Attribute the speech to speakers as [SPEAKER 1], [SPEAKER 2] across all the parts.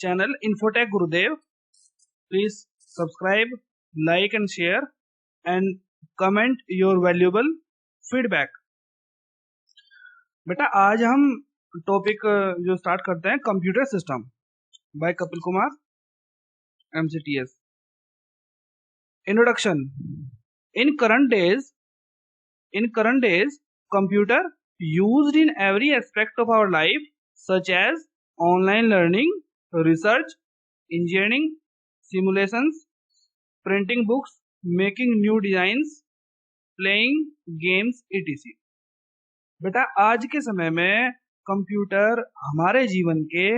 [SPEAKER 1] channel Infotech Gurudev. Please subscribe, like and share and comment your valuable feedback. बेटा आज हम topic जो start करते हैं computer system by Kapil Kumar MCTS. Introduction. In current days, computer used in every aspect of our life, such as online learning, research, engineering, simulations, printing books, making new designs, playing games, etc. बेटा आज के समय में computer हमारे जीवन के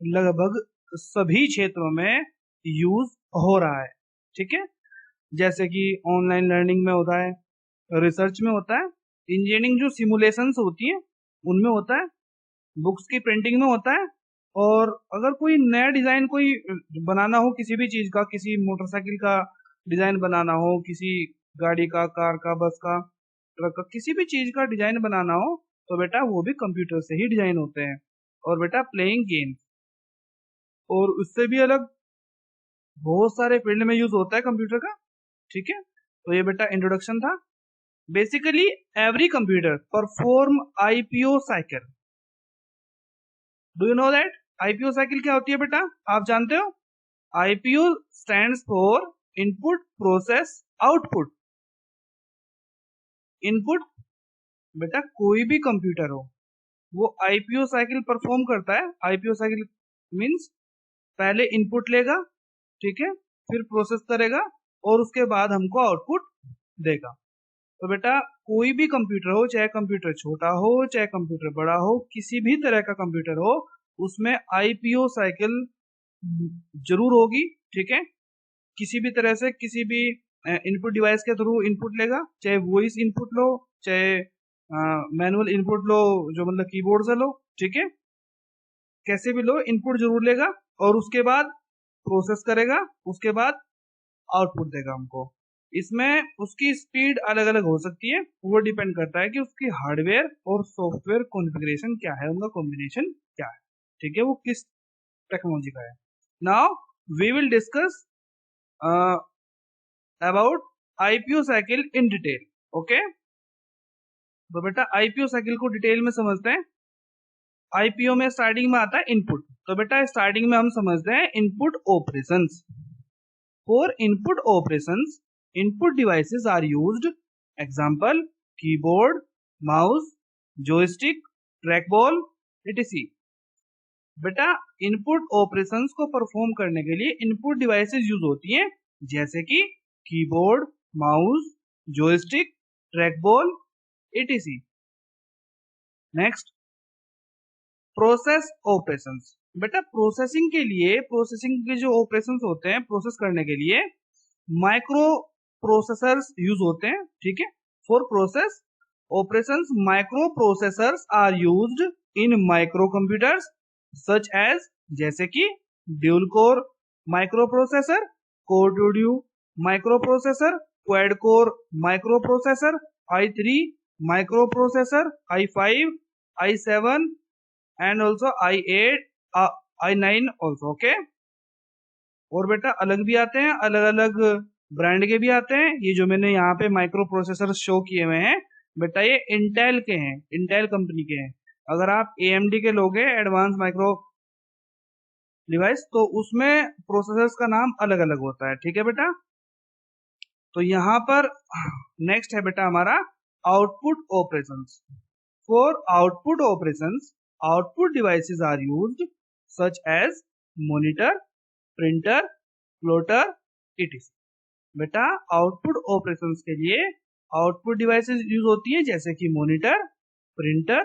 [SPEAKER 1] लगभग सभी क्षेत्रों में यूज हो रहा है. ठीक है, जैसे कि ऑनलाइन लर्निंग में होता है, रिसर्च में होता है, इंजीनियरिंग जो सिमुलेशंस होती हैं उनमें होता है, बुक्स की प्रिंटिंग में होता है, और अगर कोई नया डिजाइन कोई बनाना हो किसी भी चीज का, किसी मोटरसाइकिल का डिजाइन बनाना हो, किसी गाड़ी का, कार का, बस का, ट्रक का, किसी भी चीज का डिजाइन बनाना हो तो बेटा वो भी कंप्यूटर से ही डिजाइन होते हैं. और बेटा प्लेइंग गेम्स, और उससे भी अलग बहुत सारे फील्ड में यूज होता है कंप्यूटर का. ठीक है, तो ये बेटा इंट्रोडक्शन था. Basically every computer perform IPO cycle. Do you know that IPO cycle क्या होती है बेटा? आप जानते हो? IPO stands for input, process, output. Input बेटा कोई भी कंप्यूटर हो वो आईपीओ साइकिल परफॉर्म करता है. आईपीओ साइकिल मींस पहले इनपुट लेगा, ठीक है, फिर प्रोसेस करेगा और उसके बाद हमको आउटपुट देगा. तो बेटा कोई भी कंप्यूटर हो, चाहे कंप्यूटर छोटा हो चाहे कंप्यूटर बड़ा हो, किसी भी तरह का कंप्यूटर हो, उसमें आईपीओ साइकिल जरूर होगी. ठीक है, किसी भी तरह से किसी भी इनपुट डिवाइस के थ्रू इनपुट लेगा, चाहे वॉइस इनपुट लो, चाहे मैनुअल इनपुट लो, जो मतलब कीबोर्ड से लो. ठीक है, कैसे भी लो इनपुट जरूर लेगा और उसके बाद प्रोसेस करेगा, उसके बाद आउटपुट देगा हमको. इसमें उसकी स्पीड अलग अलग हो सकती है, वो डिपेंड करता है कि उसकी हार्डवेयर और सॉफ्टवेयर कॉन्फ़िगरेशन क्या है, उनका कॉम्बिनेशन क्या है. ठीक है, वो किस टेक्नोलॉजी का है. Now we will discuss about IPO cycle in detail. Okay, तो बेटा आईपीओ साइकिल को डिटेल में समझते हैं. आईपीओ में स्टार्टिंग में आता है इनपुट. तो बेटा स्टार्टिंग में हम समझते हैं input operations. For input operations input devices are used. Example keyboard, mouse, joystick, trackball, etc. बेटा इनपुट ऑपरेशंस को परफॉर्म करने के लिए इनपुट डिवाइसेस यूज होती हैं, जैसे कि keyboard, mouse, joystick, trackball, etc. Next process operations. बेटा प्रोसेसिंग के लिए, प्रोसेसिंग के जो ऑपरेशंस होते हैं प्रोसेस करने के लिए माइक्रो प्रोसेसर्स यूज होते हैं. ठीक है, for process operations microprocessors are used in microcomputers such as, जैसे कि dual core microprocessor, core two duo microprocessor, quad core microprocessor, i3 microprocessor, i5, i7 and also i8, i9 also. Okay, और बेटा अलग भी आते हैं, अलग अलग ब्रांड के भी आते हैं. ये जो मैंने यहाँ पे माइक्रो प्रोसेसर शो किए हुए हैं बेटा ये इंटेल के हैं, इंटेल कंपनी के हैं. अगर आप AMD के लोगे एडवांस माइक्रो डिवाइस, तो उसमें प्रोसेसर्स का नाम अलग अलग होता है. ठीक है बेटा, तो यहाँ पर नेक्स्ट है बेटा हमारा output operations. For output operations output devices are used such as monitor, printer, plotter, etc. बेटा आउटपुट ऑपरेशंस के लिए आउटपुट डिवाइसेस यूज होती है, जैसे कि मॉनिटर, प्रिंटर,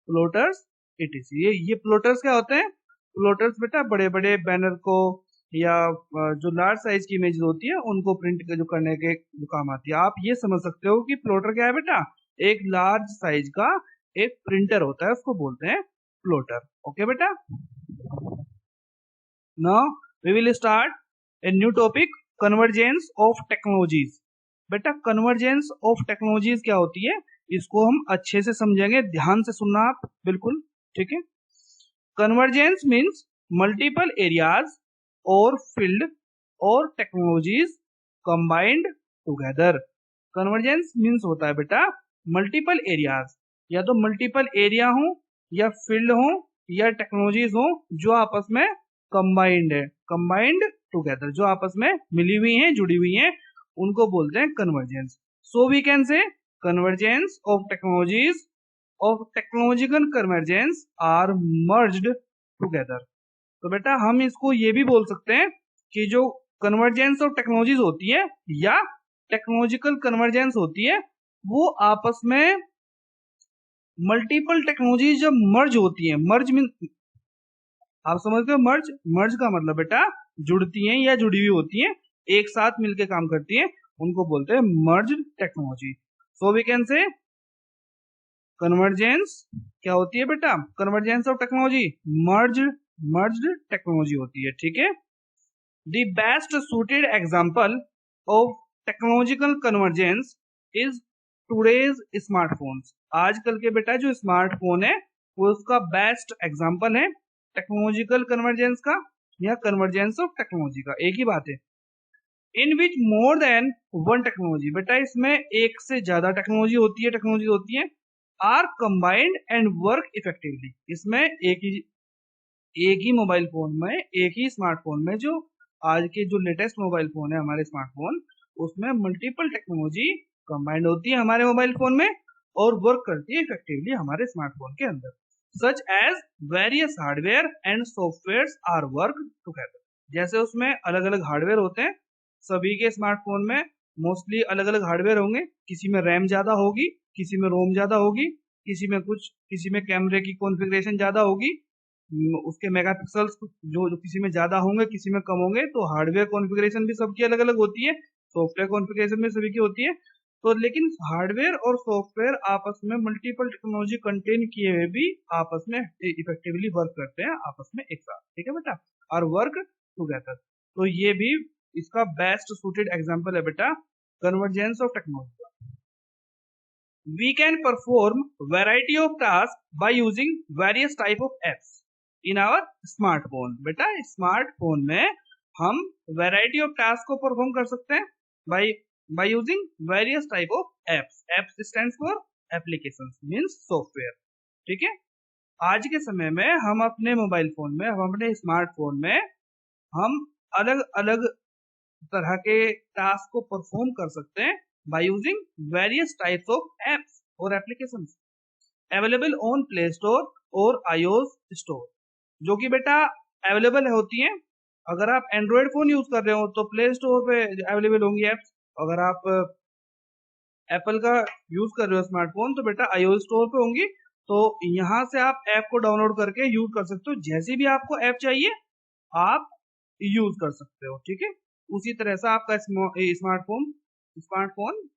[SPEAKER 1] प्लॉटर्स, etc. ये प्लॉटर्स क्या होते हैं? प्लॉटर्स बेटा बड़े बड़े बैनर को या जो लार्ज साइज की इमेज होती है उनको प्रिंट जो करने के जो काम आती है. आप ये समझ सकते हो कि प्लॉटर क्या है बेटा? एक लार्ज साइज का एक प्रिंटर होता है, उसको बोलते हैं प्लॉटर. ओके बेटा, now we will start a new topic, convergence of technologies. बेटा कन्वर्जेंस ऑफ टेक्नोलॉजीज क्या होती है इसको हम अच्छे से समझेंगे, ध्यान से सुनना आप बिल्कुल. ठीक है, कन्वर्जेंस मीन्स मल्टीपल एरियाज और फील्ड और technologies combined together. Convergence means होता है बेटा मल्टीपल एरियाज, या तो मल्टीपल एरिया हो या फील्ड हो या टेक्नोलॉजीज हो जो आपस में कंबाइंड है, कंबाइंड टुगेदर, जो आपस में मिली हुई हैं, जुड़ी हुई हैं, उनको बोलते हैं convergence. So we can say convergence of technologies of technological convergence are merged together. तो बेटा हम इसको ये भी बोल सकते हैं कि जो कन्वर्जेंस ऑफ टेक्नोलॉजीज होती है या टेक्नोलॉजिकल कन्वर्जेंस होती है वो आपस में मल्टीपल टेक्नोलॉजी जब मर्ज होती है, मर्ज मीन आप समझते हो मर्ज, मर्ज का मतलब बेटा जुड़ती हैं या जुड़ी हुई होती हैं, एक साथ मिलकर काम करती हैं, उनको बोलते हैं merge technology. So we can say convergence क्या होती है बेटा, convergence of technology merged technology होती है, ठीक है। The best suited example of technological convergence is today's smartphones. आजकल के बेटा जो स्मार्टफोन है वो उसका बेस्ट एग्जांपल है टेक्नोलॉजिकल कन्वर्जेंस का या कन्वर्जेंस ऑफ टेक्नोलॉजी का, एक ही बात है। In which more than one technology, बेटा इसमें एक से ज्यादा टेक्नोलॉजी होती है are combined and work effectively. इसमें एक ही मोबाइल फोन में, एक ही स्मार्टफोन में, जो आज के जो लेटेस्ट मोबाइल फोन है हमारे स्मार्टफोन, उसमें मल्टीपल टेक्नोलॉजी कंबाइंड होती है हमारे मोबाइल फोन में और वर्क करती है इफेक्टिवली हमारे स्मार्टफोन के अंदर। Such as various hardware and software are work together. जैसे उसमें अलग अलग हार्डवेयर होते हैं, सभी के स्मार्टफोन में मोस्टली अलग अलग हार्डवेयर होंगे, किसी में रैम ज्यादा होगी, किसी में रोम ज्यादा होगी, किसी में कैमरे की कॉन्फ़िगरेशन ज्यादा होगी, उसके मेगापिक्सल्स जो किसी में ज्यादा होंगे किसी में कम होंगे। तो हार्डवेयर कॉन्फ़िगरेशन भी सबकी अलग अलग होती है, सॉफ्टवेयर कॉन्फ़िगरेशन भी सभी की होती है। तो लेकिन हार्डवेयर और सॉफ्टवेयर आपस में मल्टीपल टेक्नोलॉजी कंटेन किए हुए भी आपस में इफेक्टिवली वर्क करते हैं आपस में एक साथ, ठीक है बेटा, और वर्क टुगेदर। तो ये भी इसका बेस्ट सूटेड एग्जांपल है बेटा कन्वर्जेंस ऑफ टेक्नोलॉजी का। We can perform variety of tasks by using various type of apps in our smartphone। बेटा स्मार्टफोन में हम वैरायटी ऑफ टास्क को परफॉर्म कर सकते हैं by using various type of apps। apps stands for applications means software, ठीक है। आज के समय में हम अपने मोबाइल फोन में, हम अपने स्मार्टफोन में हम अलग अलग तरह के टास्क को परफॉर्म कर सकते हैं by using various types of apps or applications available on Play Store और iOS Store, जो कि बेटा अवेलेबल होती हैं। अगर आप एंड्रॉयड फोन यूज कर रहे हो तो प्ले स्टोर पे अवेलेबल होंगी एप्स, अगर आप एप्पल का यूज कर रहे हो स्मार्टफोन तो बेटा iOS स्टोर पे होंगी। तो यहाँ से आप ऐप को डाउनलोड करके यूज कर सकते हो, जैसी भी आपको ऐप चाहिए आप यूज कर सकते हो, ठीक है। उसी तरह से आपका स्मार्टफोन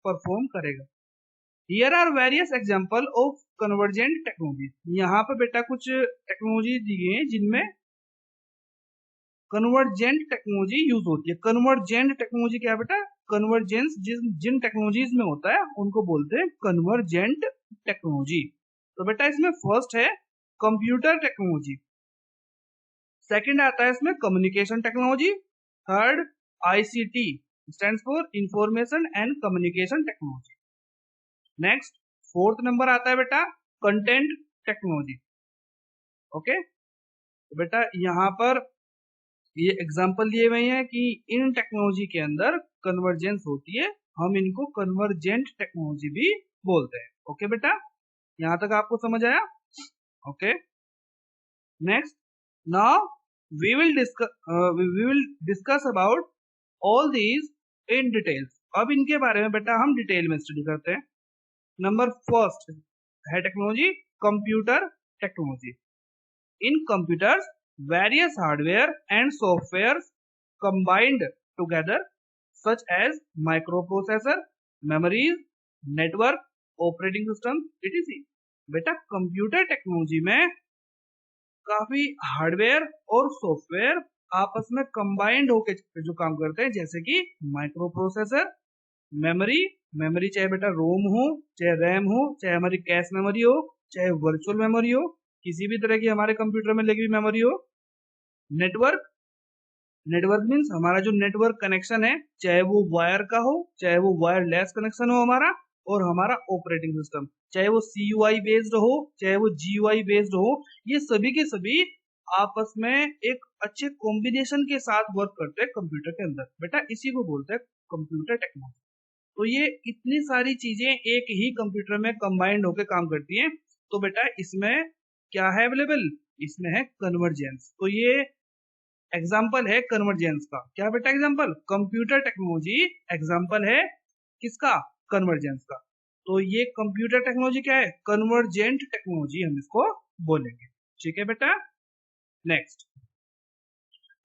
[SPEAKER 1] परफॉर्म करेगा। Here are various example of convergent technologies। यहाँ पे बेटा कुछ टेक्नोलॉजी दी गई है जिनमें कन्वर्जेंट टेक्नोलॉजी यूज होती है। कन्वर्जेंट टेक्नोलॉजी क्या है बेटा, कन्वर्जेंस जिन टेक्नोलॉजीज में होता है उनको बोलते हैं कन्वर्जेंट टेक्नोलॉजी। तो बेटा इसमें फर्स्ट है कंप्यूटर टेक्नोलॉजी, सेकंड आता है इसमें communication technology, third ICT stands for information and communication technology. Next fourth number आता है बेटा कंटेंट टेक्नोलॉजी। ओके, तो बेटा यहाँ पर ये एग्जांपल दिए हुए हैं कि इन टेक्नोलॉजी के अंदर कन्वर्जेंस होती है, हम इनको कन्वर्जेंट टेक्नोलॉजी भी बोलते हैं। ओके बेटा, यहाँ तक आपको समझ आया? Okay, next now we will discuss about all these in details. अब इनके बारे में बेटा हम डिटेल में स्टडी करते हैं। नंबर फर्स्ट है technology computer technology. In computers various hardware and software combined together such as microprocessor, memories, network, operating system etc। बेटा कंप्यूटर टेक्नोलॉजी में काफी हार्डवेयर और सॉफ्टवेयर आपस में कंबाइंड होकर जो काम करते हैं, जैसे कि माइक्रो प्रोसेसर, मेमोरी चाहे बेटा रोम हो, चाहे रैम हो, चाहे हमारी कैश मेमोरी हो, चाहे वर्चुअल मेमोरी हो, किसी भी तरह की हमारे कंप्यूटर में लगी हुई मेमोरी हो, नेटवर्क, नेटवर्क मीन्स हमारा जो नेटवर्क कनेक्शन है, चाहे वो वायर का हो, चाहे वो वायरलेस कनेक्शन हो हमारा, और हमारा ऑपरेटिंग सिस्टम, चाहे वो CUI बेस्ड हो, चाहे वो GUI बेस्ड हो, ये सभी के सभी आपस में एक अच्छे कॉम्बिनेशन के साथ वर्क करते हैं कंप्यूटर के अंदर। बेटा इसी को बोलते हैं कंप्यूटर टेक्नोलॉजी। तो ये इतनी सारी चीजें एक ही कंप्यूटर में कंबाइंड होकर काम करती हैं। तो बेटा इसमें क्या है अवेलेबल, इसमें है कन्वर्जेंस। तो ये एग्जाम्पल है कन्वर्जेंस का। क्या बेटा एग्जाम्पल, कंप्यूटर टेक्नोलॉजी एग्जाम्पल है किसका, कन्वर्जेंस का। तो ये कंप्यूटर टेक्नोलॉजी क्या है, कन्वर्जेंट टेक्नोलॉजी हम इसको बोलेंगे। ठीक है बेटा। Next,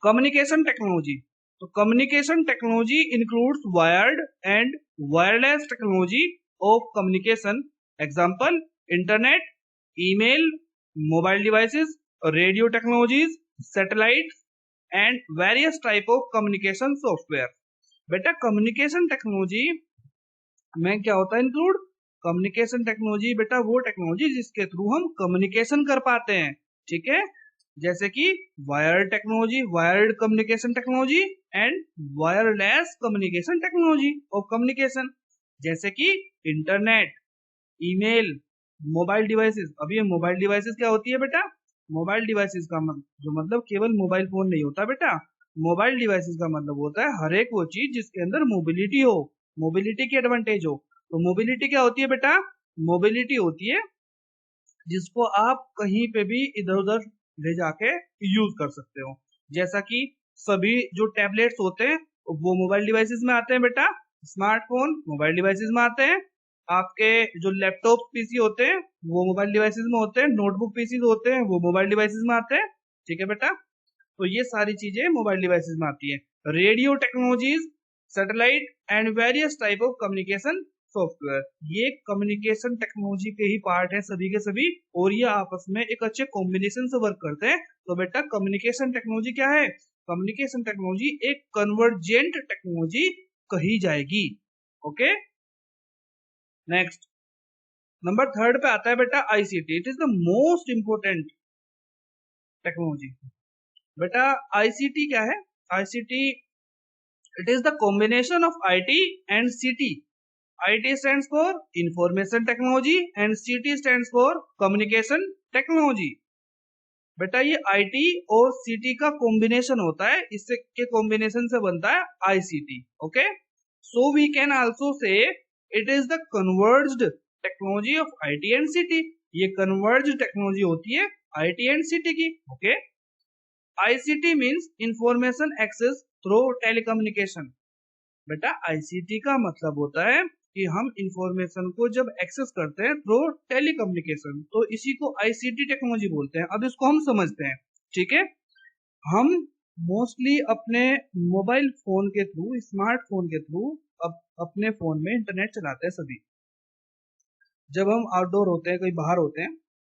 [SPEAKER 1] communication technology. तो communication technology includes wired and wireless technology of communication. Example, internet, email, mobile devices, radio technologies, satellite and various type of communication software. बेटा कम्युनिकेशन टेक्नोलॉजी में क्या होता है इंक्लूड, कम्युनिकेशन टेक्नोलॉजी बेटा वो technology जिसके through हम कम्युनिकेशन कर पाते हैं। ठीक है, जैसे कि wired technology, wired communication technology and wireless communication technology of communication, जैसे कि इंटरनेट, ईमेल, मोबाइल डिवाइसेस। अब ये मोबाइल डिवाइसेस क्या होती है बेटा, मोबाइल डिवाइसेस का जो मतलब केवल मोबाइल फोन नहीं होता बेटा, मोबाइल डिवाइसेस का मतलब होता है हर एक वो चीज जिसके अंदर मोबिलिटी हो, मोबिलिटी की एडवांटेज हो। तो मोबिलिटी क्या होती है बेटा, मोबिलिटी होती है जिसको आप कहीं पे भी इधर उधर ले जाके यूज कर सकते हो। जैसा कि सभी जो टैबलेट्स होते हैं वो मोबाइल डिवाइसेस में आते हैं बेटा, स्मार्टफोन मोबाइल डिवाइसेस में आते हैं, आपके जो लैपटॉप पीसी होते हैं वो मोबाइल डिवाइसेस में होते हैं, नोटबुक पीसी होते हैं वो मोबाइल डिवाइसेस में आते हैं। ठीक है बेटा, तो ये सारी चीजें मोबाइल डिवाइसेस में आती है। Radio technologies, satellite and various type of communication software, ये कम्युनिकेशन टेक्नोलॉजी के ही पार्ट है सभी के सभी, और ये आपस में एक अच्छे कॉम्बिनेशन से वर्क करते हैं। तो बेटा कम्युनिकेशन टेक्नोलॉजी क्या है, कम्युनिकेशन टेक्नोलॉजी एक कन्वर्जेंट टेक्नोलॉजी कही जाएगी। ओके, नेक्स्ट नंबर थर्ड पे आता है बेटा ICT. It is the most important technology. बेटा आईसीटी क्या है, ICT it is the combination of IT and सीटी। IT stands for information technology and सीटी स्टैंड्स फॉर कम्युनिकेशन टेक्नोलॉजी। बेटा ये आईटी और सीटी का कॉम्बिनेशन होता है, इससे के कॉम्बिनेशन से बनता है ICT. Okay, so we can also say it is the converged technology of IT and CT. ये कन्वर्ज्ड टेक्नोलॉजी होती है आईटी एंड सीटी की। Okay, ICT means information access through telecommunication. बेटा आईसीटी का मतलब होता है कि हम इंफॉर्मेशन को जब एक्सेस करते हैं थ्रू टेलीकम्युनिकेशन, तो इसी को आईसीटी टेक्नोलॉजी बोलते हैं। अब इसको हम समझते हैं। ठीक है, हम मोस्टली अपने मोबाइल फोन के थ्रू, स्मार्टफोन के थ्रू अपने फोन में इंटरनेट चलाते हैं सभी। जब हम आउटडोर होते हैं, कहीं बाहर होते हैं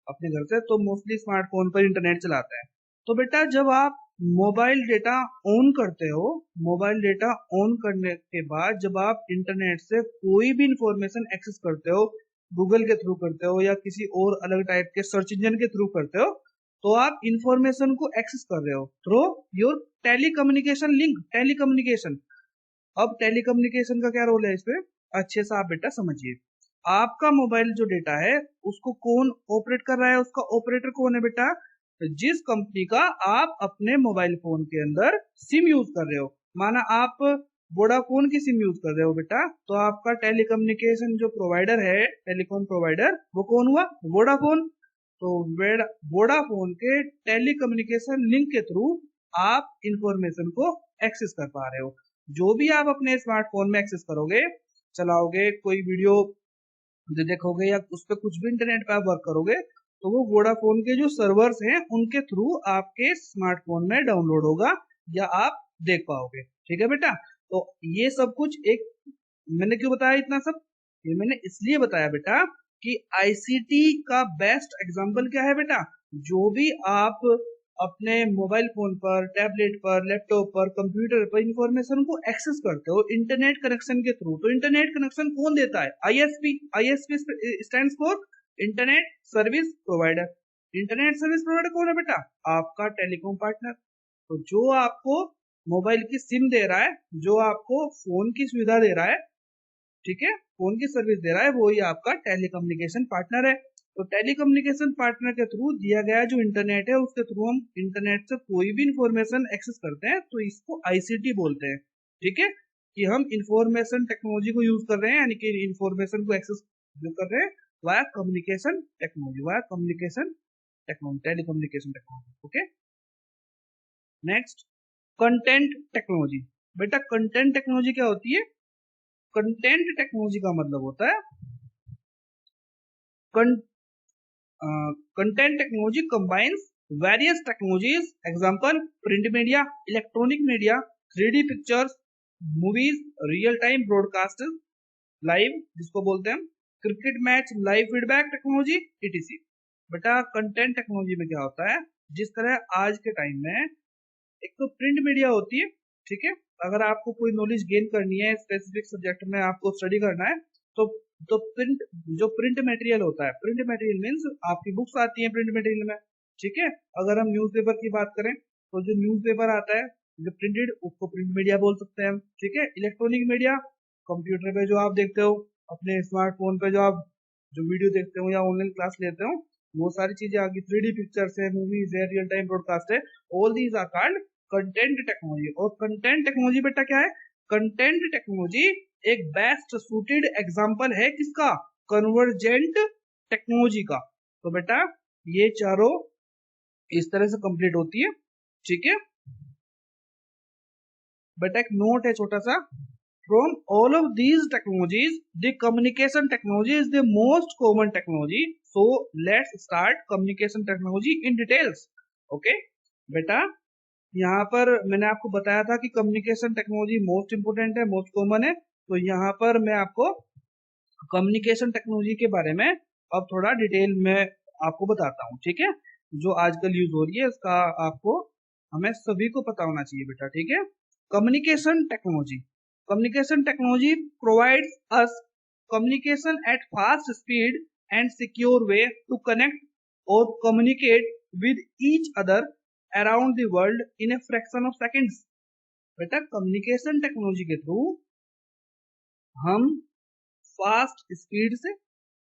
[SPEAKER 1] अपने घर से, तो मोस्टली स्मार्टफोन पर इंटरनेट चलाते हैं। तो बेटा जब आप मोबाइल डेटा ऑन करते हो, मोबाइल डेटा ऑन करने के बाद जब आप इंटरनेट से कोई भी इंफॉर्मेशन एक्सेस करते हो, गूगल के थ्रू करते हो या किसी और अलग टाइप के सर्च इंजन के थ्रू करते हो, तो आप इंफॉर्मेशन को एक्सेस कर रहे हो through your telecommunication link, telecommunication. अब टेलीकम्युनिकेशन का क्या रोल है इसमें, अच्छे से आप बेटा समझिए। आपका मोबाइल जो डेटा है उसको कौन ऑपरेट कर रहा है, उसका ऑपरेटर कौन है बेटा, जिस कंपनी का आप अपने मोबाइल फोन के अंदर सिम यूज कर रहे हो। माना आप वोडाफोन की सिम यूज कर रहे हो बेटा, तो आपका टेलीकम्युनिकेशन जो प्रोवाइडर है, टेलीकॉम प्रोवाइडर, वो कौन हुआ, वोडाफोन। तो वोडाफोन के टेलीकम्युनिकेशन लिंक के थ्रू आप इंफॉर्मेशन को एक्सेस कर पा रहे हो। जो भी आप अपने स्मार्टफोन में एक्सेस करोगे, चलाओगे, कोई वीडियो देखोगे या उस पर कुछ भी इंटरनेट पे आप वर्क करोगे, तो वो वोडाफोन के जो सर्वर्स हैं उनके थ्रू आपके स्मार्टफोन में डाउनलोड होगा या आप देख पाओगे। ठीक है बेटा, तो ये सब कुछ एक, मैंने क्यों बताया इतना सब, ये मैंने इसलिए बताया बेटा कि आईसीटी का बेस्ट एग्जांपल क्या है बेटा, जो भी आप अपने मोबाइल फोन पर, टैबलेट पर, लैपटॉप पर, कंप्यूटर पर इंफॉर्मेशन को एक्सेस करते हो इंटरनेट कनेक्शन के थ्रू, तो इंटरनेट कनेक्शन कौन देता है, ISP. ISP stands for internet service provider. Internet service provider कौन है बेटा, आपका टेलीकॉम पार्टनर। तो जो आपको मोबाइल की सिम दे रहा है, जो आपको फोन की सुविधा दे रहा है, ठीक है, फोन की सर्विस दे रहा है, वो ही आपका टेलीकम्युनिकेशन पार्टनर है। तो टेलीकम्युनिकेशन पार्टनर के थ्रू दिया गया जो इंटरनेट है, उसके थ्रू हम इंटरनेट से कोई भी इंफॉर्मेशन एक्सेस करते हैं, तो इसको आईसीटी बोलते हैं। ठीक है, कि हम इंफॉर्मेशन टेक्नोलॉजी को यूज कर रहे हैं, यानी कि इंफॉर्मेशन को एक्सेस जो कर रहे हैं via communication technology, via communication technology, telecommunication technology. Okay, next content technology. बेटा कंटेंट टेक्नोलॉजी क्या होती है? कंटेंट टेक्नोलॉजी का मतलब होता है content technology combines various technologies, example print media, electronic media, 3D pictures, movies, real time broadcast, live जिसको बोलते हैं हम, cricket match live feedback technology, etc। बेटा कंटेंट टेक्नोलॉजी में क्या होता है, जिस तरह आज के टाइम में एक तो प्रिंट मीडिया होती है, ठीक है, अगर आपको कोई नॉलेज गेन करनी है स्पेसिफिक सब्जेक्ट में, आपको स्टडी करना है, तो प्रिंट, जो प्रिंट मटेरियल होता है, प्रिंट मटेरियल मीन्स आपकी बुक्स आती हैं प्रिंट मटेरियल में, ठीक है। अगर हम न्यूज़पेपर की बात करें, तो जो न्यूज़पेपर आता है जो प्रिंटेड, उसको प्रिंट मीडिया बोल सकते हैं हम, ठीक है। इलेक्ट्रॉनिक मीडिया, कंप्यूटर पे जो आप देखते हो, अपने स्मार्टफोन पे जो आप जो वीडियो देखते हो या ऑनलाइन क्लास लेते हो, वो सारी चीजें आ गई। 3D पिक्चर्स है, मूवीज है, रियल टाइम ब्रॉडकास्ट है, all these are called content technology. और कंटेंट टेक्नोलॉजी बेटा क्या है? कंटेंट टेक्नोलॉजी एक बेस्ट सूटेड एग्जांपल है किसका? कन्वर्जेंट टेक्नोलॉजी का। तो बेटा ये चारों इस तरह से कंप्लीट होती है, ठीक है। बेटा एक नोट है छोटा सा, from all of these technologies the communication technology is the most common technology, so let's start communication technology in details। okay बेटा यहाँ पर मैंने आपको बताया था कि कम्युनिकेशन टेक्नोलॉजी मोस्ट इंपोर्टेंट है, मोस्ट कॉमन है, तो यहाँ पर मैं आपको कम्युनिकेशन टेक्नोलॉजी के बारे में अब थोड़ा डिटेल में आपको बताता हूँ, ठीक है। जो आजकल यूज हो रही है इसका आपको, हमें सभी को पता होना चाहिए बेटा, ठीक है। Communication technology, communication technology provides us communication at fast speed and secure way to connect और communicate with each other around the world in a fraction of seconds. बेटा कम्युनिकेशन टेक्नोलॉजी के थ्रू हम फास्ट स्पीड से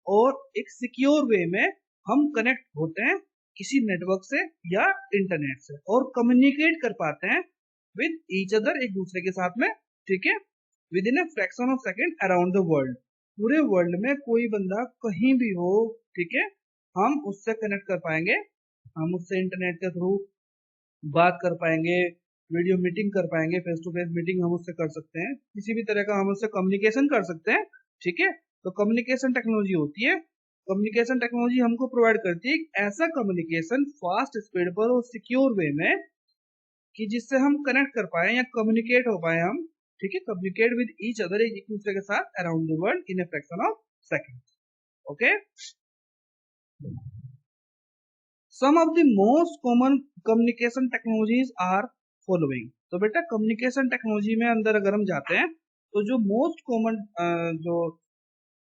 [SPEAKER 1] और एक secure वे में हम connect होते हैं किसी नेटवर्क से या इंटरनेट से, और कम्युनिकेट कर पाते हैं विद ईच अदर, एक दूसरे के साथ में, ठीक है, with in a fraction of second around the world. पूरे वर्ल्ड में कोई बंदा कहीं भी हो, ठीक है, हम उससे कनेक्ट कर पाएंगे, हम उससे इंटरनेट के थ्रू बात कर पाएंगे, वीडियो मीटिंग कर पाएंगे, फेस टू फेस मीटिंग हम उससे कर सकते हैं, किसी भी तरह का हम उससे कम्युनिकेशन कर सकते हैं, ठीक है। तो कम्युनिकेशन टेक्नोलॉजी होती है, कम्युनिकेशन टेक्नोलॉजी हमको प्रोवाइड करती है ऐसा कम्युनिकेशन फास्ट स्पीड पर और सिक्योर वे में कि जिससे हम कनेक्ट कर पाए या कम्युनिकेट हो पाए हम, ठीक है, कम्युनिकेट विद ईच अदर, एक दूसरे के साथ around the world in a fraction of second. Okay, some of the most common communication technologies are following. तो बेटा कम्युनिकेशन टेक्नोलॉजी में अंदर अगर हम जाते हैं, तो जो मोस्ट कॉमन जो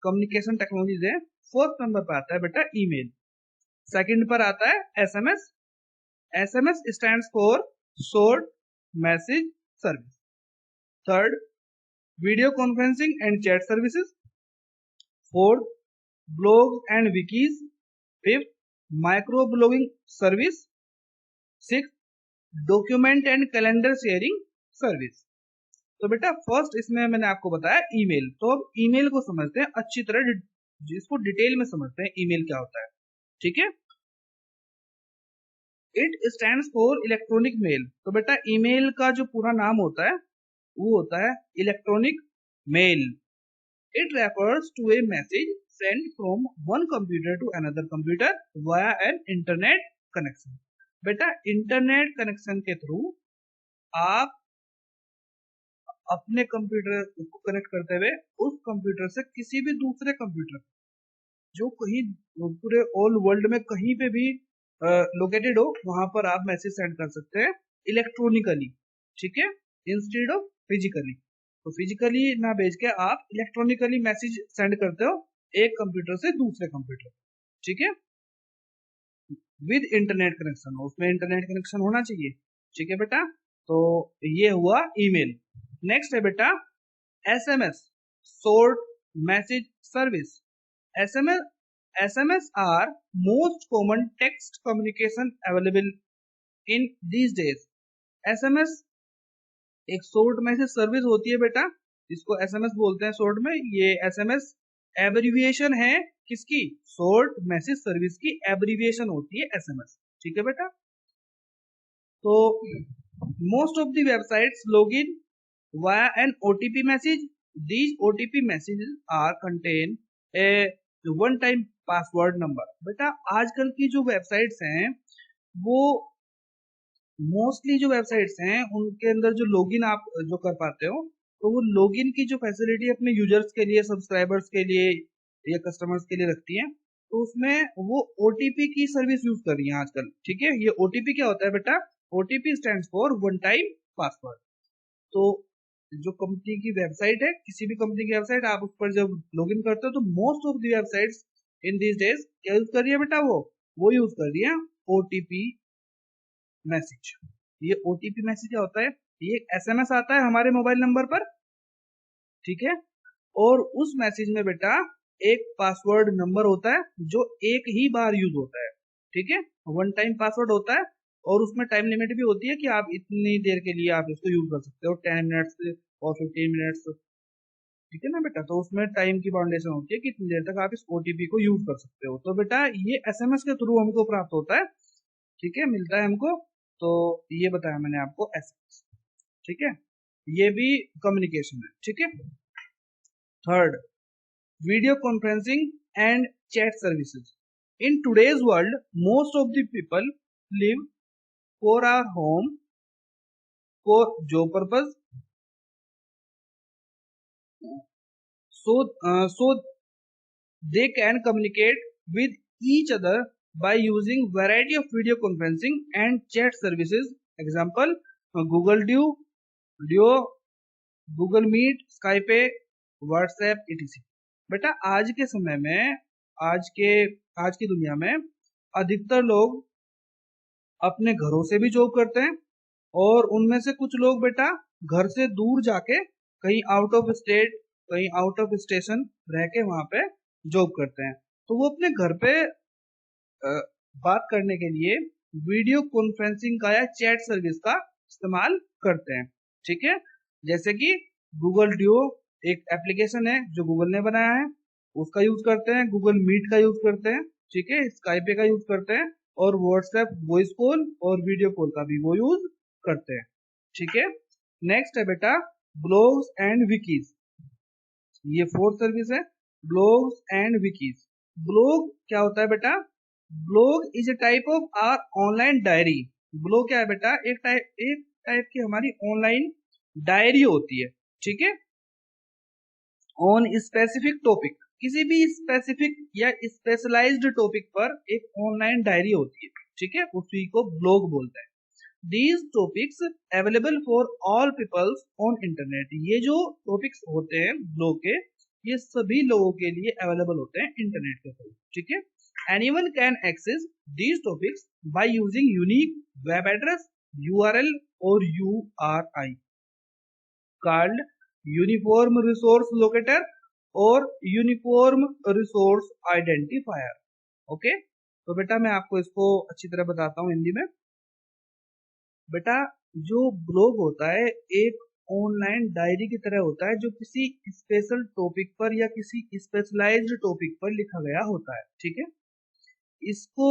[SPEAKER 1] कम्युनिकेशन टेक्नोलॉजीज है, फर्स्ट नंबर पर आता है बेटा ईमेल, सेकंड पर आता है SMS, SMS stands for short message service, third video conferencing and chat services, fourth blog and wikis, fifth micro blogging service, six document and calendar sharing service. तो बेटा first इसमें मैंने आपको बताया ईमेल, तो अब ईमेल को समझते हैं अच्छी तरह, जिसको डिटेल में समझते हैं ईमेल क्या होता है, ठीक है। It stands for electronic mail. तो बेटा ईमेल का जो पूरा नाम होता है वो होता है electronic mail. It refers to a message send from one computer to another computer via an internet connection. बेटा इंटरनेट कनेक्शन के थ्रू आप अपने कंप्यूटर को कनेक्ट करते हुए उस कंप्यूटर से किसी भी दूसरे कंप्यूटर जो कहीं पूरे ऑल वर्ल्ड में कहीं पे भी लोकेटेड हो, वहां पर आप मैसेज सेंड कर सकते हैं इलेक्ट्रॉनिकली, ठीक है, इंस्टेड ऑफ फिजिकली। तो फिजिकली ना भेज के आप इलेक्ट्रॉनिकली मैसेज सेंड करते हो एक कंप्यूटर से दूसरे कंप्यूटर, ठीक है, विद इंटरनेट कनेक्शन, उसमें इंटरनेट कनेक्शन होना चाहिए। ठीक है बेटा, तो ये हुआ ईमेल। नेक्स्ट है बेटा SMS, short message service. SMS are most common text communication available in these days. SMS एक शॉर्ट मैसेज सर्विस होती है बेटा, जिसको एसएमएस बोलते हैं शॉर्ट में। ये एसएमएस एब्रिविएशन है किसकी? शॉर्ट मैसेज सर्विस की एब्रिविएशन होती है एसएमएस, ठीक है बेटा। तो most of the websites log in via an OTP message. These OTP messages are contain a one time password number. बेटा आजकल की जो वेबसाइट्स हैं वो मोस्टली जो वेबसाइट्स हैं उनके अंदर जो लॉगिन आप जो कर पाते हो, तो वो लॉगिन की जो फैसिलिटी अपने यूजर्स के लिए, सब्सक्राइबर्स के लिए या कस्टमर्स के लिए रखती है, तो उसमें वो ओटीपी की सर्विस यूज कर रही है आजकल, ठीक है। ये ओटीपी क्या होता है बेटा? OTP stands for one time password. तो जो कंपनी की वेबसाइट है, किसी भी कंपनी की वेबसाइट, आप उस पर जब लॉगिन करते हो तो most of the websites in these days क्या यूज कर रही है बेटा? वो यूज कर रही है ओटीपी मैसेज। ये ओटीपी मैसेज क्या होता है? ये एसएमएस आता है हमारे मोबाइल नंबर पर, ठीक है, और उस मैसेज में बेटा एक पासवर्ड नंबर होता है जो एक ही बार यूज होता है, ठीक है, वन टाइम पासवर्ड होता है। और उसमें टाइम लिमिट भी होती है कि आप इतनी देर के लिए आप इसको यूज कर सकते हो, 10 मिनट्स और 15 मिनट्स, ठीक है ना बेटा। तो उसमें टाइम की बाउंडेशन होती है कि इतनी देर तक आप इस ओटीपी को यूज कर सकते हो। तो बेटा ये एसएमएस के थ्रू हमको प्राप्त होता है, ठीक है, मिलता है हमको। तो ये बताया मैंने आपको एसएमएस, ठीक है, ये भी कम्युनिकेशन है, ठीक है। Third, video conferencing and chat services. In today's world most of the people live for our home for job purpose, so they can communicate with each other by using variety of video conferencing and chat services. Example, Google Duo, Google Meet, Skype, WhatsApp, etc. बेटा आज के समय में, आज की दुनिया में अधिकतर लोग अपने घरों से भी जॉब करते हैं, और उनमें से कुछ लोग बेटा घर से दूर जाके कहीं आउट ऑफ स्टेट, कहीं आउट ऑफ स्टेशन रह के वहां पे जॉब करते हैं। तो वो अपने घर पे बात करने के लिए वीडियो कॉन्फ्रेंसिंग का या चैट सर्विस का इस्तेमाल करते हैं, ठीक है। जैसे कि गूगल ड्यूओ एक एप्लीकेशन है जो गूगल ने बनाया है, उसका यूज करते हैं, गूगल मीट का यूज करते हैं, ठीक है, स्काइपे का यूज करते हैं, और व्हाट्सएप वॉइस कॉल और वीडियो कॉल का भी वो यूज करते हैं, ठीक है। नेक्स्ट है बेटा ब्लॉग्स एंड विकीज। ये फोर्थ सर्विस है, ब्लॉग्स एंड विकीज। ब्लॉग क्या होता है बेटा? Blog is a type of are online diary. Blog क्या है बेटा? एक टाइप की हमारी ऑनलाइन डायरी होती है, ठीक है, ऑन स्पेसिफिक टॉपिक। किसी भी स्पेसिफिक या स्पेशलाइज्ड टॉपिक पर एक ऑनलाइन डायरी होती है, ठीक है, उसी को ब्लॉग बोलते हैं। These topics available for all people on internet। ये जो टॉपिक्स होते हैं ब्लॉग के, ये सभी लोगों के लिए अवेलेबल होते हैं इंटरनेट के थ्रू, ठीक है। Anyone can access these topics by using unique web address, URL or URI called Uniform Resource Locator और Uniform Resource Identifier। ओके, तो बेटा मैं आपको इसको अच्छी तरह बताता हूँ हिंदी में। बेटा जो ब्लॉग होता है एक ऑनलाइन डायरी की तरह होता है, जो किसी स्पेशल टॉपिक पर या किसी स्पेशलाइज्ड टॉपिक पर लिखा गया होता है, ठीक है। इसको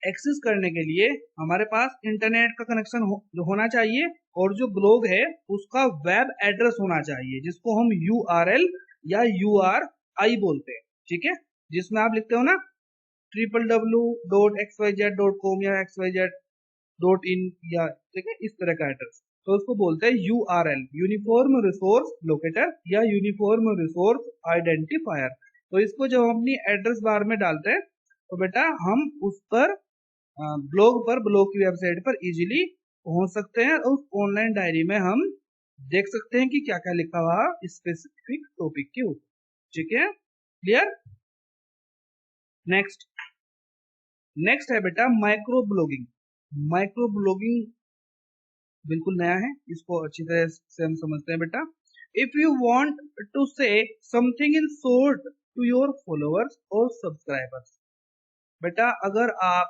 [SPEAKER 1] एक्सेस करने के लिए हमारे पास इंटरनेट का कनेक्शन होना चाहिए, और जो ब्लॉग है उसका वेब एड्रेस होना चाहिए, जिसको हम URL या URI बोलते हैं, ठीक है, जिसमें आप लिखते हो ना www.xyz.com या xyz.in या, ठीक है, इस तरह का एड्रेस, तो उसको बोलते हैं URL, यूनिफॉर्म रिसोर्स लोकेटर या यूनिफॉर्म रिसोर्स आइडेंटिफायर। तो इसको जब हम अपनी एड्रेस बार में डालते हैं तो बेटा हम उस पर ब्लॉग की वेबसाइट पर इजीली पहुंच सकते हैं, और उस ऑनलाइन डायरी में हम देख सकते हैं कि क्या क्या लिखा हुआ स्पेसिफिक टॉपिक के ऊपर, ठीक है, क्लियर। नेक्स्ट है बेटा माइक्रो ब्लॉगिंग। माइक्रो ब्लॉगिंग बिल्कुल नया है, इसको अच्छी तरह से हम समझते हैं बेटा। If you want to say something in short to your followers और सब्सक्राइबर्स, बेटा अगर आप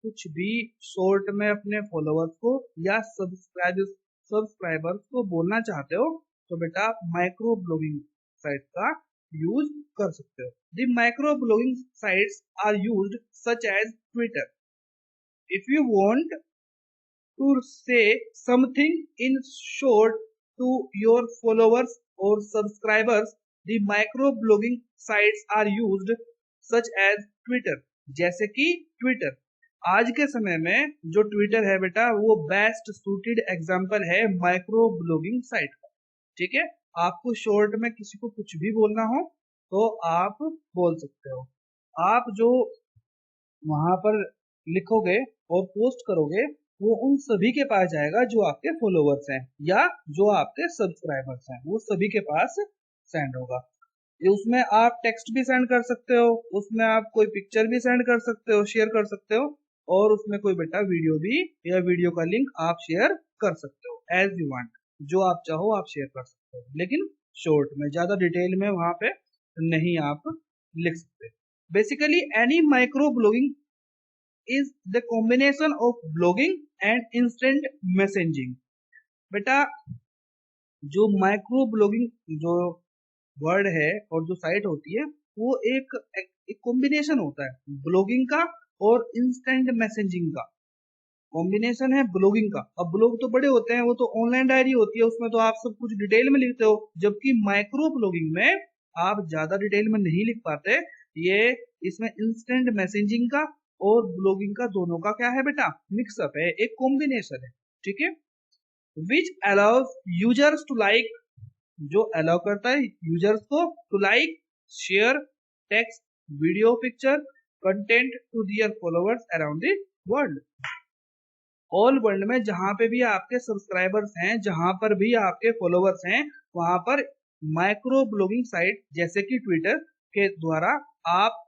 [SPEAKER 1] कुछ भी शॉर्ट में अपने फॉलोअर्स को या सब्सक्राइबर्स को बोलना चाहते हो तो बेटा आप माइक्रो ब्लॉगिंग साइट का यूज कर सकते हो। The microblogging sites are used such as Twitter. If you want to say something in short to your followers or subscribers, the microblogging sites are used such as Twitter। जैसे कि Twitter, आज के समय में जो Twitter है बेटा वो बेस्ट सूटेड एग्जांपल है माइक्रो ब्लॉगिंग साइट का। ठीक है, आपको शॉर्ट में किसी को कुछ भी बोलना हो तो आप बोल सकते हो। आप जो वहां पर लिखोगे और पोस्ट करोगे वो उन सभी के पास जाएगा जो आपके फॉलोवर्स हैं या जो आपके सब्सक्राइबर्स हैं, वो सभी के पास सेंड होगा। ये उसमें आप टेक्स्ट भी सेंड कर सकते हो, उसमें आप कोई पिक्चर भी सेंड कर सकते हो, शेयर कर सकते हो, और उसमें कोई बेटा वीडियो भी या वीडियो का लिंक आप शेयर कर सकते हो एज यू वांट, जो आप चाहो आप शेयर कर सकते हो, लेकिन शॉर्ट में, ज्यादा डिटेल में वहां पे नहीं आप लिख सकते। Basically any micro blogging is the combination of blogging and instant messaging। बेटा जो माइक्रो ब्लॉगिंग जो वर्ड है और जो साइट होती है वो एक कॉम्बिनेशन होता है ब्लॉगिंग का और इंस्टेंट मैसेजिंग का। कॉम्बिनेशन है ब्लॉगिंग का। अब ब्लॉग तो बड़े होते हैं, वो तो ऑनलाइन डायरी होती है, उसमें तो आप सब कुछ डिटेल में लिखते हो, जबकि माइक्रो ब्लॉगिंग में आप ज्यादा डिटेल में नहीं लिख पाते। ये इसमें इंस्टेंट मैसेजिंग का और ब्लॉगिंग का दोनों का क्या है बेटा, मिक्सअप है, एक कॉम्बिनेशन है। ठीक है, which allows users to like, जो अलाउ करता है यूजर्स को to like, share, text, video, picture, content to their followers around the world. All world में जहां पे भी आपके सब्सक्राइबर्स हैं, जहां पर भी आपके फॉलोअर्स हैं, वहां पर माइक्रो ब्लॉगिंग साइट जैसे कि ट्विटर के द्वारा आप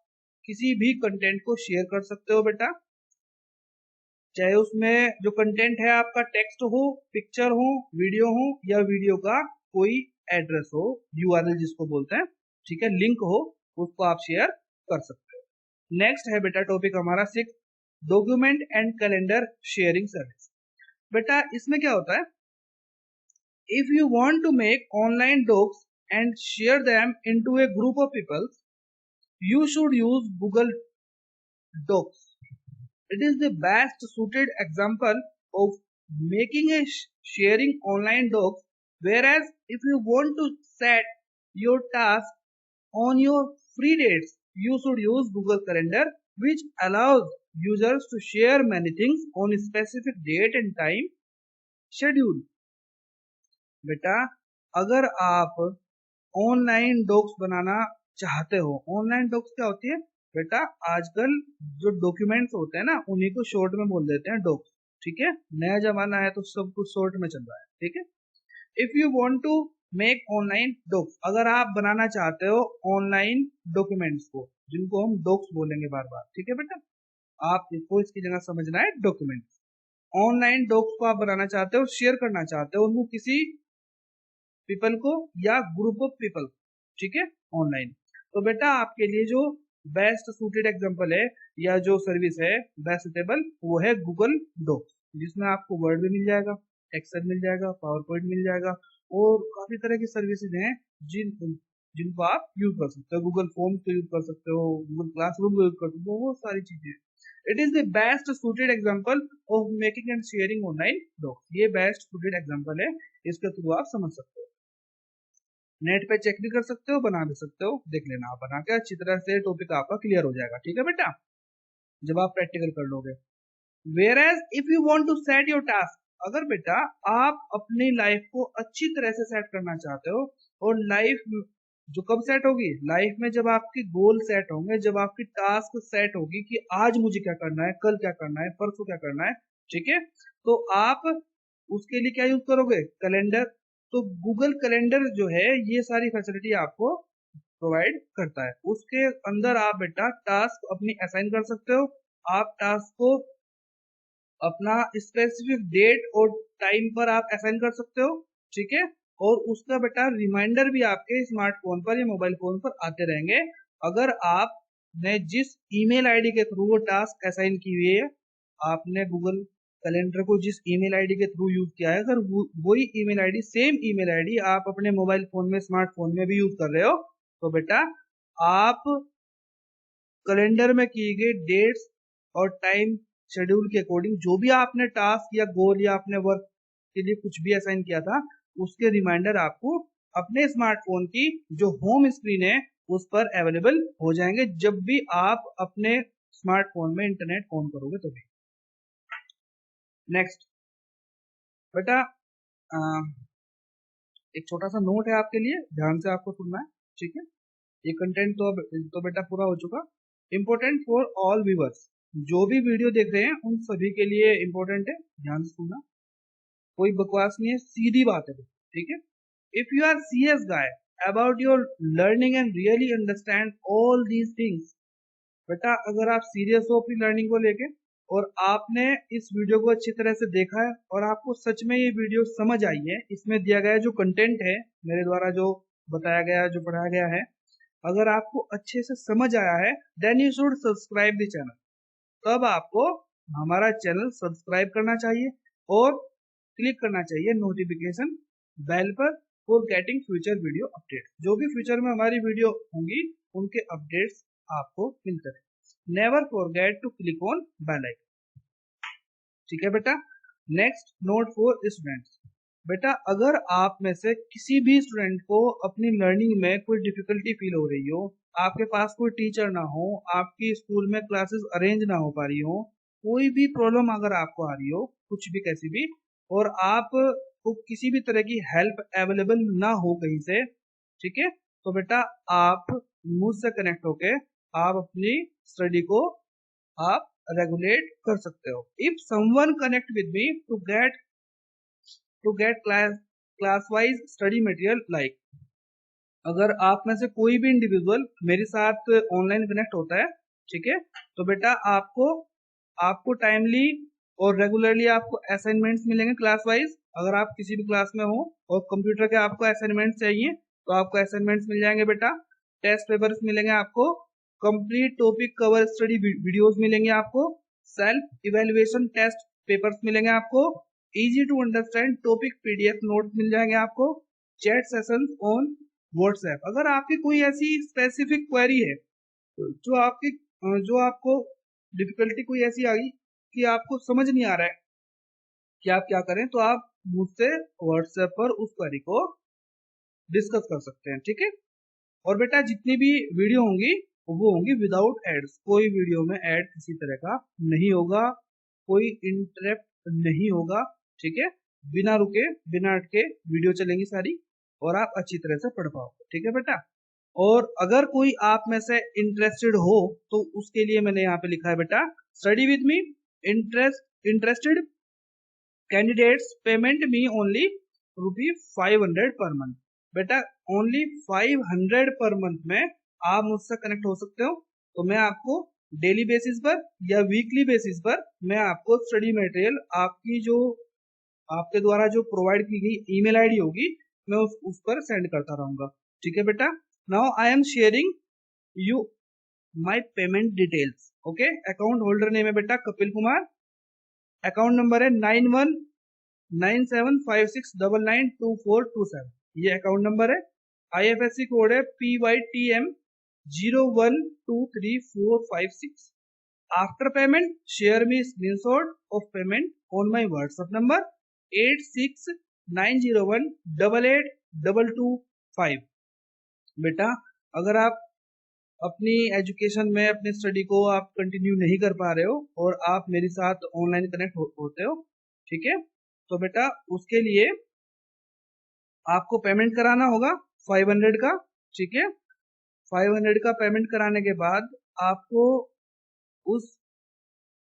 [SPEAKER 1] किसी भी कंटेंट को शेयर कर सकते हो बेटा। चाहे उसमें जो कंटेंट है आपका टेक्स्ट हो, पिक्चर हो, वीडियो हो, या वीडियो का कोई एड्रेस हो, यूआरएल जिसको बोलते हैं, ठीक है, लिंक हो, उसको आप शेयर कर सकते हो। नेक्स्ट है बेटा टॉपिक हमारा 6, document and calendar sharing service. बेटा इसमें क्या होता है, if you want to make online docs and share them into a group of people, you should use Google Docs। It is the best suited example of making a sharing online docs, whereas if you want to set your task on your free dates, you should use Google Calendar, which allows users to share many things on a specific date and time schedule। बेटा अगर आप online docs बनाना चाहते हो, online docs क्या होती है बेटा, आजकल जो डॉक्यूमेंट्स होते हैं ना उन्हीं को शॉर्ट में बोल देते हैं डॉक्स। ठीक है, नया जमाना है तो सब कुछ शॉर्ट में चल रहा है। ठीक है, if you want to make online docs, अगर आप बनाना चाहते हो ऑनलाइन डॉक्यूमेंट्स को, जिनको हम डॉक्स बोलेंगे बार बार, ठीक है बेटा, आपको इसकी जगह समझना है डॉक्यूमेंट्स। ऑनलाइन डॉक्स को आप बनाना चाहते हो, शेयर करना चाहते हो उनको किसी पीपल को या ग्रुप ऑफ पीपल, ठीक है, ऑनलाइन, तो बेटा आपके लिए जो बेस्ट सूटेड एग्जांपल है या जो सर्विस है बेस्ट सुटेबल, वो है गूगल डॉक्स, जिसमें आपको वर्ड भी मिल जाएगा, एक्सेल मिल जाएगा, पावर पॉइंट मिल जाएगा, और काफी तरह की सर्विसेज हैं जिनको आप यूज कर सकते हो। गूगल फॉर्म को यूज कर सकते हो, गूगल क्लासरूम को यूज कर सकते हो, बहुत सारी चीजें। It is the best suited example of making and sharing online docs. ये बेस्ट सूटेड एग्जाम्पल है, इसके थ्रू आप समझ सकते हो। नेट पे चेक भी कर सकते हो, बना भी सकते हो, देख लेना, आप बना के अच्छी तरह से टॉपिक आपका क्लियर हो जाएगा। ठीक है बेटा, जब आप प्रैक्टिकल कर लोगे। Where if you want to set your task, अगर बेटा आप अपनी लाइफ को अच्छी तरह से सेट करना चाहते हो, और लाइफ जो कब सेट होगी, लाइफ में जब आपकी गोल सेट होंगे, जब आपकी टास्क सेट होगी कि आज मुझे क्या करना है, कल क्या करना है, परसों क्या करना है, ठीक है, तो आप उसके लिए क्या यूज करोगे, कैलेंडर। तो गूगल कैलेंडर जो है ये सारी फैसिलिटी आपको प्रोवाइड करता है। उसके अंदर आप बेटा टास्क अपनी असाइन कर सकते हो, आप टास्क को अपना स्पेसिफिक डेट और टाइम पर आप असाइन कर सकते हो, ठीक है। और उसका बेटा रिमाइंडर भी आपके स्मार्टफोन पर या मोबाइल फोन पर आते रहेंगे। अगर आपने जिस ईमेल आईडी के थ्रू वो टास्क असाइन की हुई है, आपने गूगल कैलेंडर को जिस ईमेल आईडी के थ्रू यूज किया है, अगर वही email ID, same email ID आप अपने मोबाइल फोन में, स्मार्टफोन में भी यूज कर रहे हो, तो बेटा आप कैलेंडर में किए गए डेट्स और टाइम शेड्यूल के अकॉर्डिंग जो भी आपने टास्क या गोल या अपने वर्क के लिए कुछ भी असाइन किया था, उसके रिमाइंडर आपको अपने स्मार्टफोन की जो होम स्क्रीन है उस पर अवेलेबल हो जाएंगे, जब भी आप अपने स्मार्टफोन में इंटरनेट ऑन करोगे तभी। नेक्स्ट बेटा एक छोटा सा नोट है आपके लिए, ध्यान से आपको सुनना है, ठीक है। ये कंटेंट तो बेटा पूरा हो चुका। इम्पोर्टेंट फॉर ऑल व्यूअर्स, जो भी वीडियो देख रहे हैं उन सभी के लिए इम्पोर्टेंट है, ध्यान से सुनना, कोई बकवास नहीं है, सीधी बात है, ठीक है। If you are serious guy about your learning and really understand all these things, बेटा अगर आप सीरियस हो अपनी लर्निंग को लेके और आपने इस वीडियो को अच्छी तरह से देखा है और आपको सच में ये वीडियो समझ आई है, इसमें दिया गया जो कंटेंट है, मेरे द्वारा जो बताया गया, जो पढ़ाया गया है, अगर आपको अच्छे से समझ आया है, then you should subscribe the channel. तब आपको हमारा चैनल सब्सक्राइब करना चाहिए और क्लिक करना चाहिए नोटिफिकेशन बेल पर for getting future video update. जो भी फ्यूचर में हमारी वीडियो होंगी उनके अपडेट्स आपको मिलते रहे। Never forget to click on bell icon, ठीक है बेटा। नेक्स्ट नोट फॉर स्टूडेंट्स, बेटा अगर आप में से किसी भी स्टूडेंट को अपनी लर्निंग में कोई डिफिकल्टी फील हो रही हो, आपके पास कोई टीचर ना हो, आपकी स्कूल में क्लासेस अरेंज ना हो पा रही हो, कोई भी प्रॉब्लम अगर आपको आ रही हो, कुछ भी कैसी भी, और आप को किसी भी तरह की हेल्प अवेलेबल ना हो कहीं से, ठीक है, तो बेटा आप मुझसे कनेक्ट होके आप अपनी स्टडी को आप रेगुलेट कर सकते हो। If someone connect with me to get class wise study material like, अगर आप में से कोई भी इंडिविजुअल मेरे साथ ऑनलाइन कनेक्ट होता है, ठीक है, तो बेटा आपको टाइमली और रेगुलरली आपको असाइनमेंट्स मिलेंगे क्लास वाइज। अगर आप किसी भी क्लास में हो और कंप्यूटर के आपको असाइनमेंट्स चाहिए तो आपको असाइनमेंट्स मिल जाएंगे बेटा। टेस्ट पेपर्स मिलेंगे आपको, complete topic cover study videos मिलेंगे आपको, सेल्फ इवेल्युएशन टेस्ट पेपर्स मिलेंगे आपको, easy to understand topic PDF notes मिल जाएंगे आपको, चैट सेशंस ऑन व्हाट्सएप। अगर आपकी कोई ऐसी स्पेसिफिक क्वेरी है जो आपको डिफिकल्टी कोई ऐसी आ गई कि आपको समझ नहीं आ रहा है कि आप क्या करें, तो आप मुझसे व्हाट्सएप पर उस क्वेरी को डिस्कस कर सकते हैं, ठीक है। और बेटा जितनी भी वीडियो होंगी वो होंगी विदाउट एड्स, कोई वीडियो में एड किसी तरह का नहीं होगा, कोई इंटरप्ट नहीं होगा, ठीक है। बिना रुके बिना अटके वीडियो चलेंगी सारी और आप अच्छी तरह से पढ़ पाओगे, ठीक है बेटा। और अगर कोई आप में से इंटरेस्टेड हो तो उसके लिए मैंने यहाँ पे लिखा है बेटा, study with me, interested candidates payment me only ₹500 per month. बेटा ओनली 500 पर मंथ में आप मुझसे कनेक्ट हो सकते हो। तो मैं आपको डेली बेसिस पर या वीकली बेसिस पर मैं आपको स्टडी मटेरियल आपके द्वारा जो प्रोवाइड की गई ईमेल आईडी होगी मैं उस पर सेंड करता रहूंगा, ठीक है बेटा। Now I am sharing you my payment details, okay. Account holder name है बेटा कपिल कुमार, अकाउंट नंबर है 919756992427, ये अकाउंट नंबर है। IFSC कोड है PYTM 0123456। After payment share me screenshot of payment on my WhatsApp number 8690188225। बेटा अगर आप अपनी एजुकेशन में अपनी स्टडी को आप कंटिन्यू नहीं कर पा रहे हो और आप मेरे साथ ऑनलाइन कनेक्ट होते हो, ठीक है, तो बेटा उसके लिए आपको पेमेंट कराना होगा 500 का, ठीक है। 500 का पेमेंट कराने के बाद आपको उस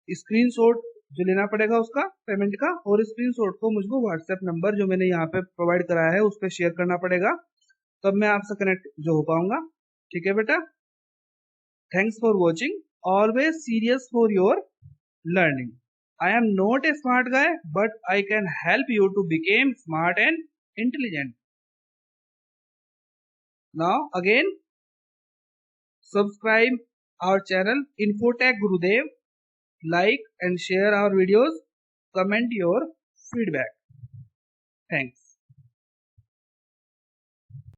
[SPEAKER 1] स्क्रीनशॉट जो लेना पड़ेगा उसका पेमेंट का, और स्क्रीनशॉट को मुझको व्हाट्सएप नंबर जो मैंने यहाँ पे प्रोवाइड कराया है उस पर शेयर करना पड़ेगा, तब मैं आपसे कनेक्ट जो हो पाऊंगा, ठीक है बेटा। Thanks for watching. Always serious for your learning. I am not a smart guy, but I can help you to become smart and intelligent. Now again, subscribe our channel Infotech Gurudev, like and share our videos, comment your feedback. Thanks.